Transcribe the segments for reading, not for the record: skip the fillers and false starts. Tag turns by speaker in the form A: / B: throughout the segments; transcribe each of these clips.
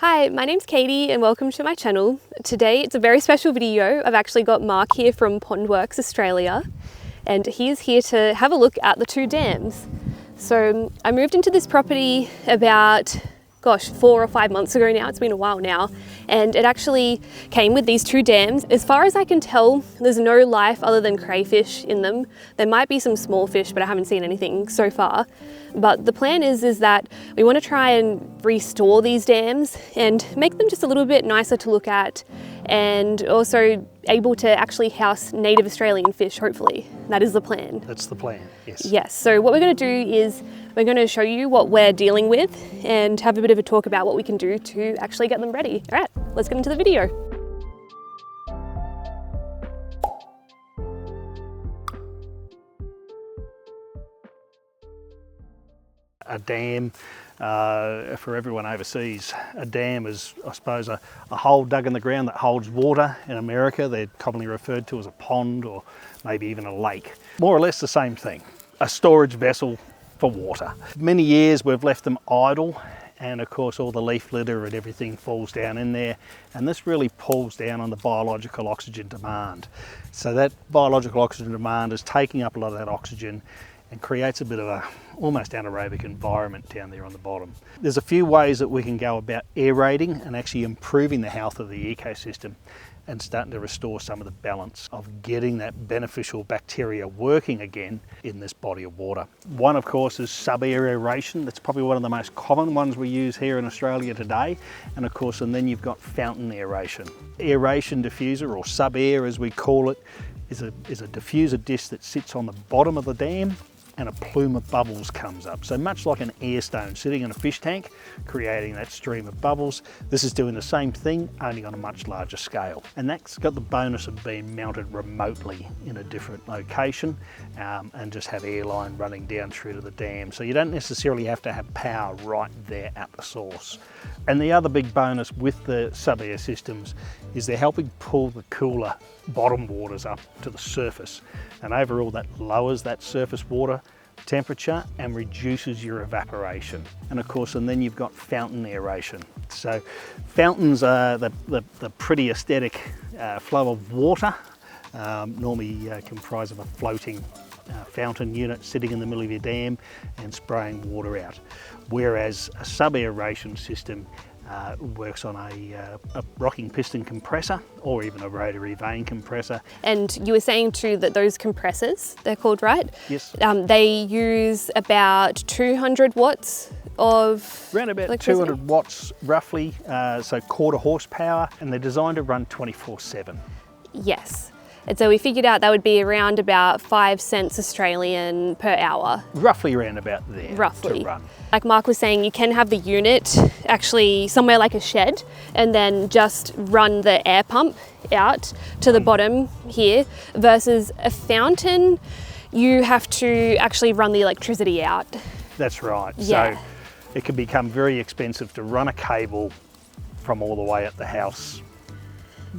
A: Hi, my name's Katie and welcome to my channel. Today it's a very special video. I've actually got Mark here from Pondworks Australia and he is here to have a look at the two dams. So I moved into this property about 4 or 5 months ago now. It's been a while now, and it actually came with these two dams. As far as I can tell, there's no life other than crayfish in them. There might be some small fish, but I haven't seen anything so far. But the plan is that we want to try and restore these dams and make them just a little bit nicer to look at, and also able to actually house native Australian fish, hopefully. That is the plan.
B: That's the plan, yes.
A: Yes, so what we're going to do is we're going to show you what we're dealing with and have a bit of a talk about what we can do to actually get them ready. All right, let's get into the video.
B: A dam, for everyone overseas, a dam is, I suppose, a hole dug in the ground that holds water. In America, they're commonly referred to as a pond or maybe even a lake. More or less the same thing, a storage vessel for water. Many years we've left them idle, and of course all the leaf litter and everything falls down in there, and this really pulls down on the biological oxygen demand. So that biological oxygen demand is taking up a lot of that oxygen and creates a bit of a almost anaerobic environment down there on the bottom. There's a few ways that we can go about aerating and actually improving the health of the ecosystem and starting to restore some of the balance of getting that beneficial bacteria working again in this body of water. One, of course, is sub-aeration. That's probably one of the most common ones we use here in Australia today. And of course, and then you've got fountain aeration. Aeration diffuser, or sub-air as we call it, is a diffuser disc that sits on the bottom of the dam, and a plume of bubbles comes up. So much like an air stone sitting in a fish tank, creating that stream of bubbles, this is doing the same thing, only on a much larger scale. And that's got the bonus of being mounted remotely in a different location, and just have air line running down through to the dam. So you don't necessarily have to have power right there at the source. And the other big bonus with the sub-air systems is they're helping pull the cooler bottom waters up to the surface. And overall that lowers that surface water temperature and reduces your evaporation. And of course, and then you've got fountain aeration. So fountains are the pretty aesthetic flow of water, normally comprised of a floating fountain unit sitting in the middle of your dam and spraying water out. Whereas a sub-aeration system works on a rocking piston compressor or even a rotary vane compressor. And
A: you were saying too that those compressors, they're called, right?
B: Yes.
A: They use about 200 watts of
B: around about
A: electricity?
B: 200 watts roughly, so quarter horsepower, and they're designed to run 24/7.
A: Yes. And so we figured out that would be around about 5 cents Australian per hour.
B: Roughly around about there.
A: Roughly.
B: To run.
A: Like Mark was saying, you can have the unit actually somewhere like a shed and then just run the air pump out to the bottom here, versus a fountain, you have to actually run the electricity out.
B: That's right.
A: Yeah.
B: So it can become very expensive to run a cable from all the way at the house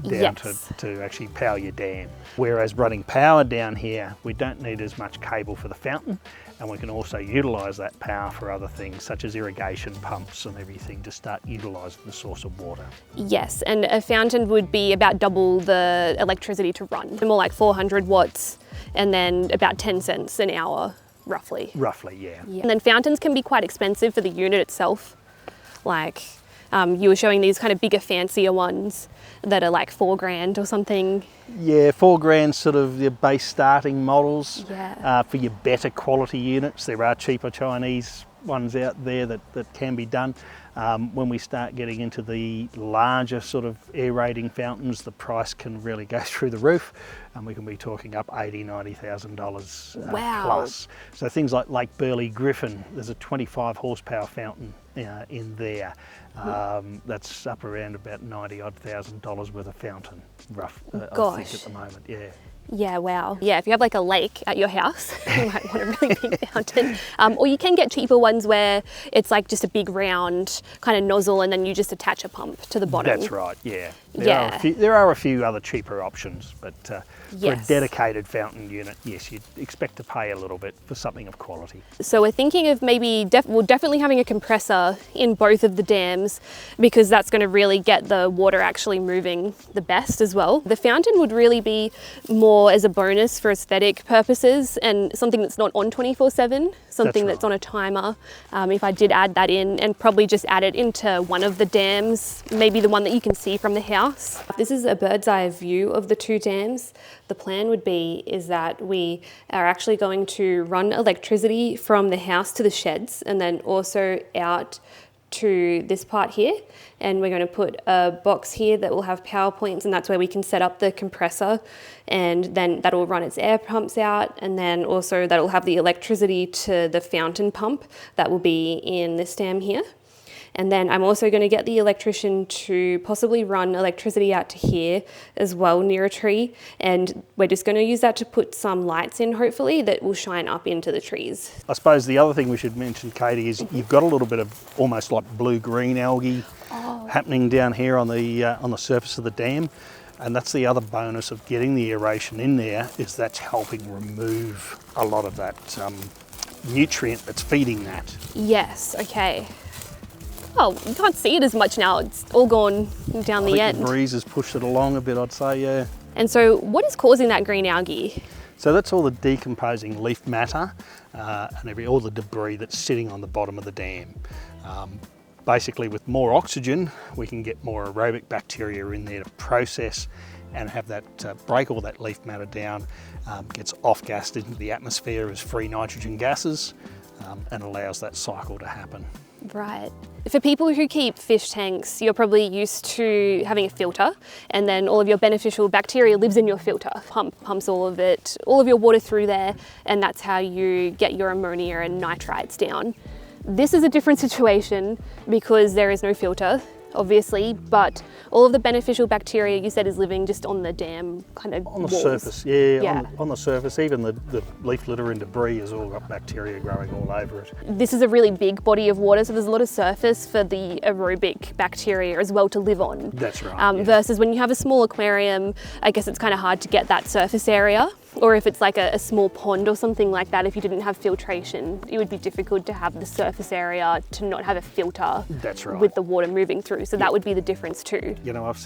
B: down to actually power your dam. Whereas running power down here, we don't need as much cable for the fountain, and we can also utilise that power for other things such as irrigation pumps and everything to start utilising the source of water.
A: Yes, and a fountain would be about double the electricity to run, more like 400 watts and then about 10 cents an hour roughly.
B: Roughly, yeah.
A: And then fountains can be quite expensive for the unit itself. Like you were showing these kind of bigger, fancier ones that are like $4,000 or something.
B: Yeah, $4,000 sort of your base starting models.
A: Yeah.
B: For your better quality units, there are cheaper Chinese ones out there that can be done. When we start getting into the larger sort of aerating fountains, the price can really go through the roof, and we can be talking up $80,000, $90,000
A: wow.
B: plus. So things like Lake Burley Griffin, there's a 25 horsepower fountain in there. That's up around about $90,000 worth of fountain, I think at the moment, yeah.
A: Yeah, wow. Yeah, if you have like a lake at your house, you might want a really big fountain. Or you can get cheaper ones where it's like just a big round kind of nozzle and then you just attach a pump to the bottom.
B: That's right, yeah.
A: Yeah.
B: There are a few other cheaper options, but for a
A: Yes.
B: dedicated fountain unit, yes, you'd expect to pay a little bit for something of quality.
A: So we're thinking of maybe, definitely having a compressor in both of the dams because that's going to really get the water actually moving the best as well. The fountain would really be more as a bonus for aesthetic purposes and something that's not on 24/7, something that's on a timer. If I did add that in, and probably just add it into one of the dams, maybe the one that you can see from the house. This is a bird's eye view of the two dams. The plan would be is that we are actually going to run electricity from the house to the sheds and then also out to this part here, and we're going to put a box here that will have power points, and that's where we can set up the compressor, and then that will run its air pumps out, and then also that will have the electricity to the fountain pump that will be in this dam here. And then I'm also going to get the electrician to possibly run electricity out to here as well near a tree, and we're just going to use that to put some lights in, hopefully, that will shine up into the trees.
B: I suppose the other thing we should mention, Katie, is you've got a little bit of almost like blue-green algae happening down here on the surface of the dam, and that's the other bonus of getting the aeration in there, is that's helping remove a lot of that nutrient that's feeding that.
A: Yes, okay. Oh, you can't see it as much now. It's all gone down the end.
B: The breeze has pushed it along a bit, I'd say, yeah.
A: And so what is causing that green algae?
B: So that's all the decomposing leaf matter and all the debris that's sitting on the bottom of the dam. Basically, with more oxygen, we can get more aerobic bacteria in there to process and have that break all that leaf matter down, gets off-gassed into the atmosphere as free nitrogen gases, and allows that cycle to happen.
A: Right. For people who keep fish tanks, you're probably used to having a filter, and then all of your beneficial bacteria lives in your filter. Pumps all of it, all of your water through there, and that's how you get your ammonia and nitrites down. This is a different situation because there is no filter, obviously, but all of the beneficial bacteria you said is living just on the dam kind of
B: on the
A: walls.
B: surface, yeah. On the surface. Even the leaf litter and debris has all got bacteria growing all over it.
A: This is a really big body of water, so there's a lot of surface for the aerobic bacteria as well to live on.
B: That's right. Yeah.
A: Versus when you have a small aquarium, I guess it's kind of hard to get that surface area. Or if it's like a small pond or something like that, if you didn't have filtration, it would be difficult to have the surface area to not have a filter.
B: That's right.
A: With the water moving through. So that would be the difference too.
B: You know, I've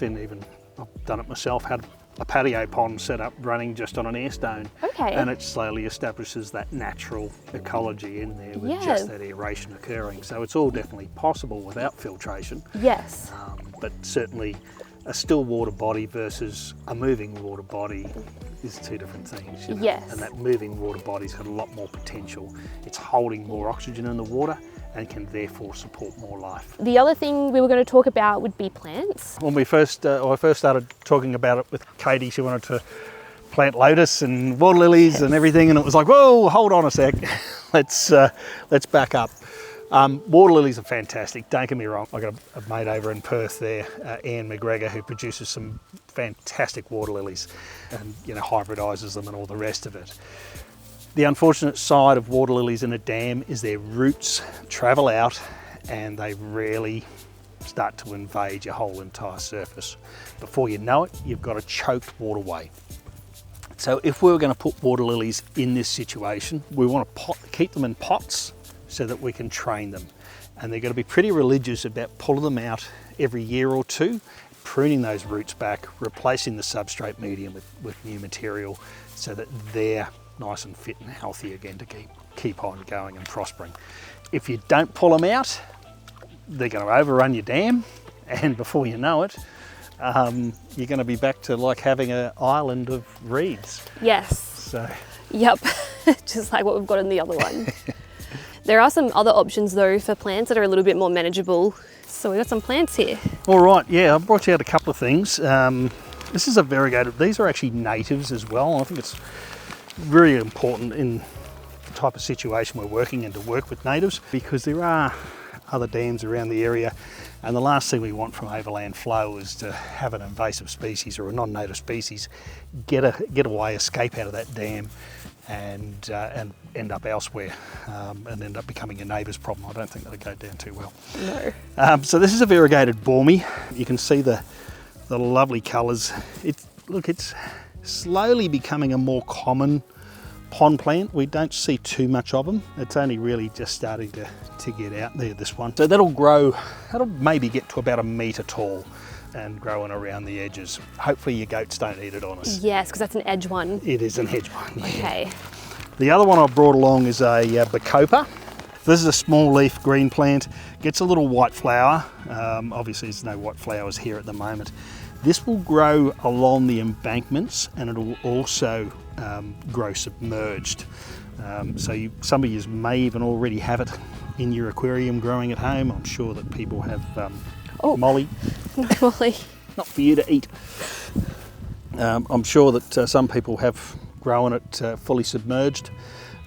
B: done it myself, had a patio pond set up running just on an air stone.
A: Okay.
B: And it slowly establishes that natural ecology in there with just that aeration occurring. So it's all definitely possible without filtration.
A: Yes.
B: But certainly a still water body versus a moving water body is two different things. You know?
A: Yes.
B: And that moving water body's got a lot more potential. It's holding more oxygen in the water and can therefore support more life.
A: The other thing we were going to talk about would be plants.
B: When I first started talking about it with Katie, she wanted to plant lotus and water lilies and everything, and it was like, whoa, hold on a sec, let's back up. Water lilies are fantastic, don't get me wrong. I've got a mate over in Perth there, Ian McGregor, who produces some fantastic water lilies and hybridises them and all the rest of it. The unfortunate side of water lilies in a dam is their roots travel out and they rarely start to invade your whole entire surface. Before you know it, you've got a choked waterway. So if we were going to put water lilies in this situation, we want to keep them in pots so that we can train them. And they're going to be pretty religious about pulling them out every year or two, pruning those roots back, replacing the substrate medium with new material so that they're nice and fit and healthy again to keep on going and prospering. If you don't pull them out, they're going to overrun your dam, and before you know it, you're going to be back to like having an island of reeds.
A: Yes.
B: So.
A: Yep, just like what we've got in the other one. There are some other options though for plants that are a little bit more manageable. So we've got some plants here. All
B: right, yeah, I brought you out a couple of things. This is a variegated, these are actually natives as well. I think it's really important in the type of situation we're working in to work with natives, because there are other dams around the area And the last thing we want from overland flow is to have an invasive species or a non-native species get away, escape out of that dam, and end up elsewhere, and end up becoming a neighbour's problem. I don't think that'll go down too well.
A: No.
B: So this is a variegated bormy. You can see the lovely colours. It's slowly becoming a more common pond plant. We don't see too much of them. It's only really just starting to get out there, this one. So that'll maybe get to about 1 metre tall and growing around the edges. Hopefully your goats don't eat it on us.
A: Yes, because that's an edge one.
B: It is an edge one, yeah.
A: Okay.
B: The other one I brought along is a bacopa. This is a small leaf green plant. Gets a little white flower. Obviously there's no white flowers here at the moment. This will grow along the embankments, and it will also grow submerged. So some of you may even already have it in your aquarium growing at home. I'm sure that people have molly.
A: Molly.
B: Not for you to eat. I'm sure that some people have grown it fully submerged,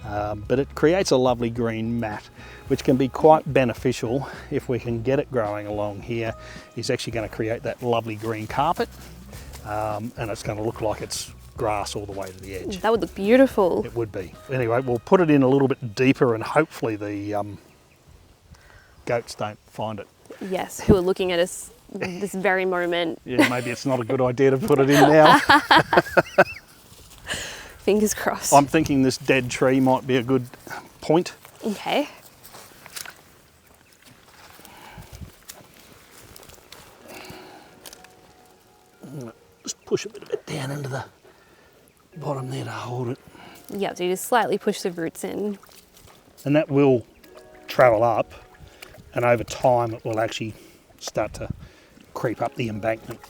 B: but it creates a lovely green mat, which can be quite beneficial if we can get it growing along here. It's actually going to create that lovely green carpet, and it's going to look like it's grass all the way to the edge.
A: That would look beautiful.
B: It would be. Anyway, we'll put it in a little bit deeper, and hopefully the goats don't find it.
A: Yes, who are looking at us this very moment.
B: Yeah, maybe it's not a good idea to put it in now.
A: Fingers crossed.
B: I'm thinking this dead tree might be a good point.
A: Okay.
B: I'm going to just push a bit down into the bottom there to hold it.
A: Yeah, so you just slightly push the roots in.
B: And that will travel up, and over time it will actually start to creep up the embankment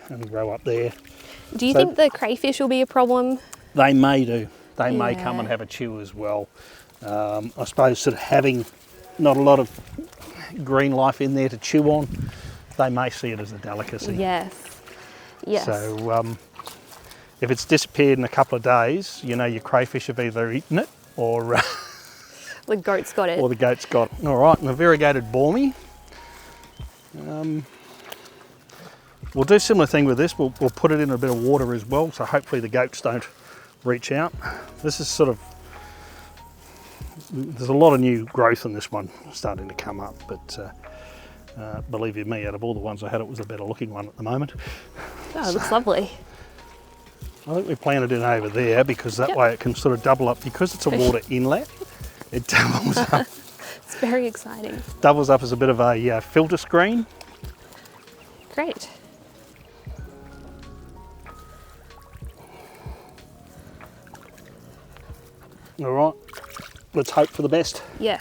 B: and grow up there.
A: Do you think the crayfish will be a problem?
B: They may do. They may
A: Yeah.
B: come and have a chew as well. I suppose sort of having not a lot of green life in there to chew on, they may see it as a delicacy.
A: Yes. Yes.
B: So if it's disappeared in a couple of days, you know your crayfish have either eaten it or
A: the goat's got it.
B: or the goat's got it. All right, and a variegated bormy. We'll do a similar thing with this. We'll put it in a bit of water as well, so hopefully the goats don't reach out. This is sort of, there's a lot of new growth in this one starting to come up, but believe you me, out of all the ones I had, it was the better looking one at the moment.
A: Oh, it looks lovely.
B: I think we planted it over there because that way it can sort of double up, because it's a water inlet. It doubles up.
A: It's very exciting.
B: Doubles up as a bit of a filter screen.
A: Great.
B: All right, let's hope for the best.
A: An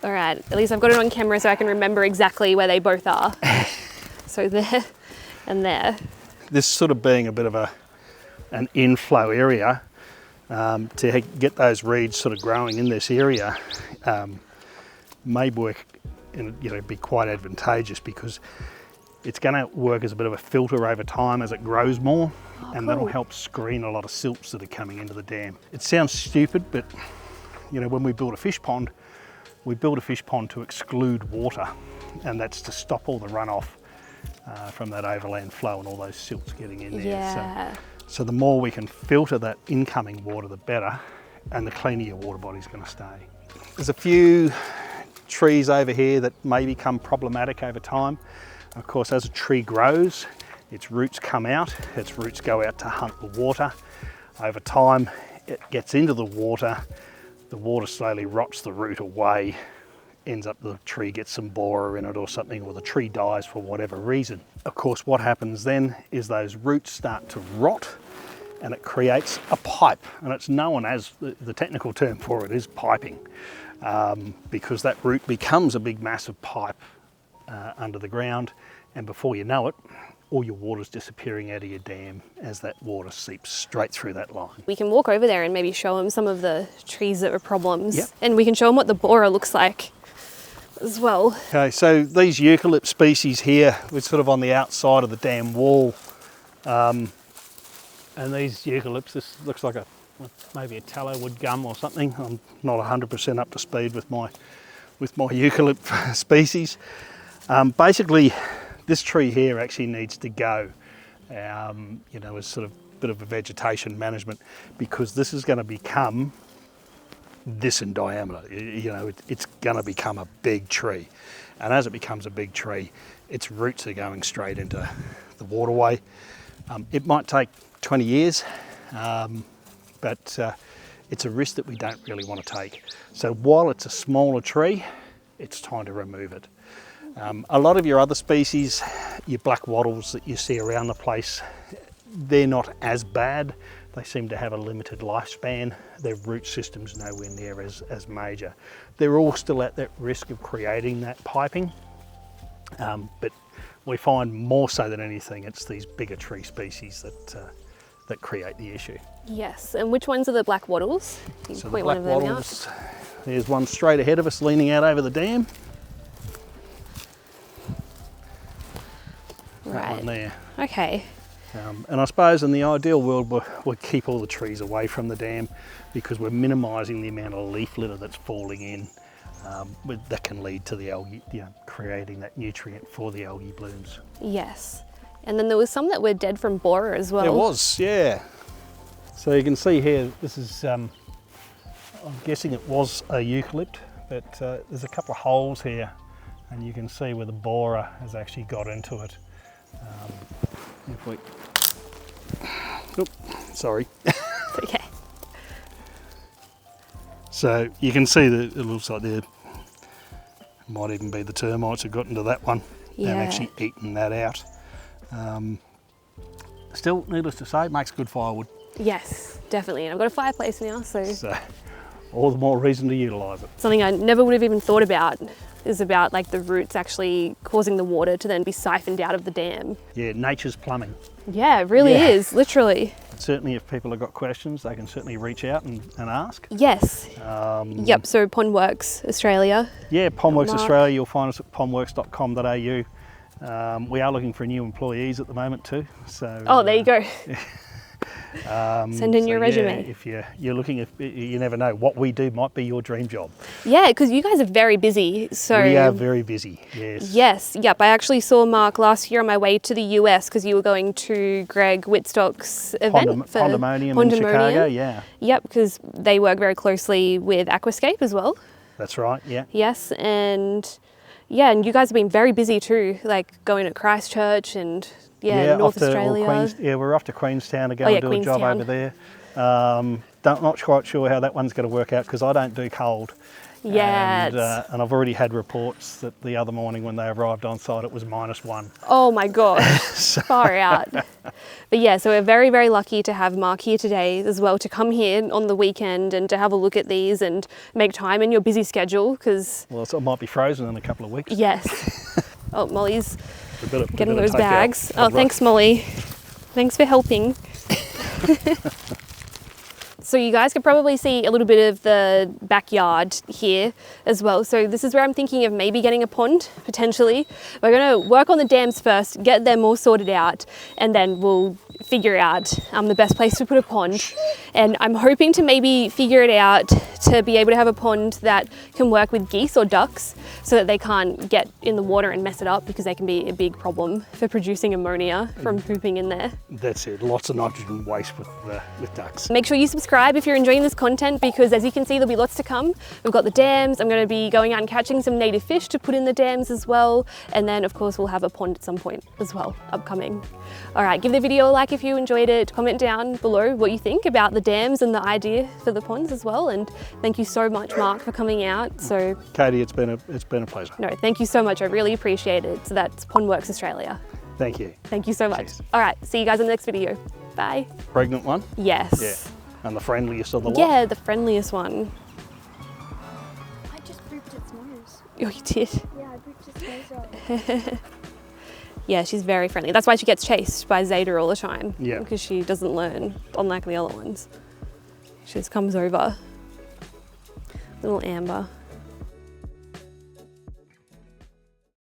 A: All right, at least I've got it on camera so I can remember exactly where they both are. So there and there.
B: This sort of being a bit of an inflow area, to get those reeds sort of growing in this area may work and be quite advantageous, because it's going to work as a bit of a filter over time as it grows more, and that'll help screen a lot of silts that are coming into the dam. It sounds stupid, but when we build a fish pond, we build a fish pond to exclude water, and that's to stop all the runoff from that overland flow and all those silts getting in there.
A: Yeah.
B: So the more we can filter that incoming water, the better, and the cleaner your water body's going to stay. There's a few trees over here that may become problematic over time. Of course, as a tree grows, its roots come out, its roots go out to hunt the water. Over time, it gets into the water slowly rots the root away, ends up the tree gets some borer in it or something, or the tree dies for whatever reason. Of course, what happens then is those roots start to rot, and it creates a pipe, and it's known as, the technical term for it is piping, because that root becomes a big massive pipe under the ground, and before you know it, all your water's disappearing out of your dam as that water seeps straight through that line.
A: We can walk over there and maybe show them some of the trees that were problems.
B: Yep.
A: And we can show them what the borer looks like as well.
B: Okay, so these eucalypt species here, we're sort of on the outside of the dam wall, and these eucalypts, this looks like maybe a tallow wood gum or something. I'm not 100% up to speed with my eucalypt species. Basically, this tree here actually needs to go, you know, as sort of bit of a vegetation management, because this is going to become this in diameter. You know, it's going to become a big tree, and as it becomes a big tree, its roots are going straight into the waterway. It might take 20 years, but it's a risk that we don't really want to take. So while it's a smaller tree, it's time to remove it. A lot of your other species, your black wattles that you see around the place, they're not as bad. They seem to have a limited lifespan. Their root system's nowhere near as major. They're all still at that risk of creating that piping, but we find more so than anything, it's these bigger tree species that create the issue.
A: Yes, and which ones are the black wattles? You
B: So
A: point
B: the black
A: one of them
B: wattles,
A: out.
B: there's one straight ahead of us leaning out over the dam. That
A: Right.
B: one there.
A: Okay.
B: And I suppose in the ideal world we'd keep all the trees away from the dam, because we're minimising the amount of leaf litter that's falling in, that can lead to the algae, you know, creating that nutrient for the algae blooms.
A: Yes. And then there was some that were dead from borer as well.
B: There was, yeah. So you can see here, this is, I'm guessing it was a eucalypt, but there's a couple of holes here, and you can see where the borer has actually got into it. If we, oop, sorry.
A: It's okay.
B: So you can see that it looks like there might even be the termites have got into that one and
A: Yeah.
B: actually eaten that out. Still, needless to say, makes good firewood.
A: Yes, definitely. And I've got a fireplace now, so
B: So all the more reason to utilise it.
A: something I never would have even thought about is about like the roots actually causing the water to then be siphoned out of the dam.
B: Yeah, nature's plumbing.
A: Yeah, it really
B: Yeah.
A: is, literally.
B: Certainly if people have got questions, they can certainly reach out and ask.
A: Yes. Yep, so Pondworks Australia.
B: Yeah, Pondworks
A: Mark.
B: Australia, you'll find us at pondworks.com.au. We are looking for new employees at the moment too. So
A: Oh, there you go. Send in your
B: yeah,
A: resume.
B: if you're looking, you never know, what we do might be your dream job.
A: Yeah, because you guys are very busy. So
B: We are very busy, yes.
A: Yes, yep. I actually saw Mark last year on my way to the US because you were going to Greg Whitstock's event for
B: Pondemonium in Chicago, yeah.
A: Yep, because they work very closely with Aquascape as well.
B: That's right, yeah.
A: Yes, and yeah, and you guys have been very busy too, like going to Christchurch and North Australia.
B: We're off to Queenstown to go
A: Oh, yeah,
B: and do a job
A: Queenstown.
B: over there. Not quite sure how that one's going to work out because I don't do cold.
A: Yeah.
B: And I've already had reports that the other morning when they arrived on site it was -1.
A: Oh my gosh, far out. But yeah, so we're very, very lucky to have Mark here today as well, to come here on the weekend and to have a look at these and make time in your busy schedule because...
B: Well, it might be frozen in a couple of weeks.
A: Yes. Oh, Molly's
B: We better
A: getting those
B: take out-
A: bags.
B: I'll
A: Oh, thanks, Molly. Thanks for helping. So you guys could probably see a little bit of the backyard here as well. So this is where I'm thinking of maybe getting a pond, potentially. We're going to work on the dams first, get them all sorted out, and then we'll figure out the best place to put a pond. And I'm hoping to maybe figure it out to be able to have a pond that can work with geese or ducks so that they can't get in the water and mess it up, because they can be a big problem for producing ammonia from pooping in there.
B: That's it, lots of nitrogen waste with ducks.
A: Make sure you subscribe if you're enjoying this content, because as you can see, there'll be lots to come. We've got the dams. I'm going to be going out and catching some native fish to put in the dams as well. And then of course we'll have a pond at some point as well, upcoming. All right, give the video a like if you enjoyed it. Comment down below what you think about the dams and the idea for the ponds as well. And thank you so much, Mark, for coming out. So
B: Katie, it's been a pleasure.
A: no, thank you so much. I really appreciate it. So that's Pondworks Australia.
B: Thank you.
A: Thank you so much.
B: Cheers.
A: All right, see you guys in the next video. Bye.
B: Pregnant one?
A: Yes.
B: Yeah. And the friendliest of the lot?
A: Yeah, the friendliest one.
C: I just pooped its nose.
A: Oh, you did?
C: Yeah, I pooped its nose out.
A: Yeah, she's very friendly. That's why she gets chased by Zeta all the time.
B: Yeah.
A: Because she doesn't learn, unlike the other ones. She just comes over. Little Amber.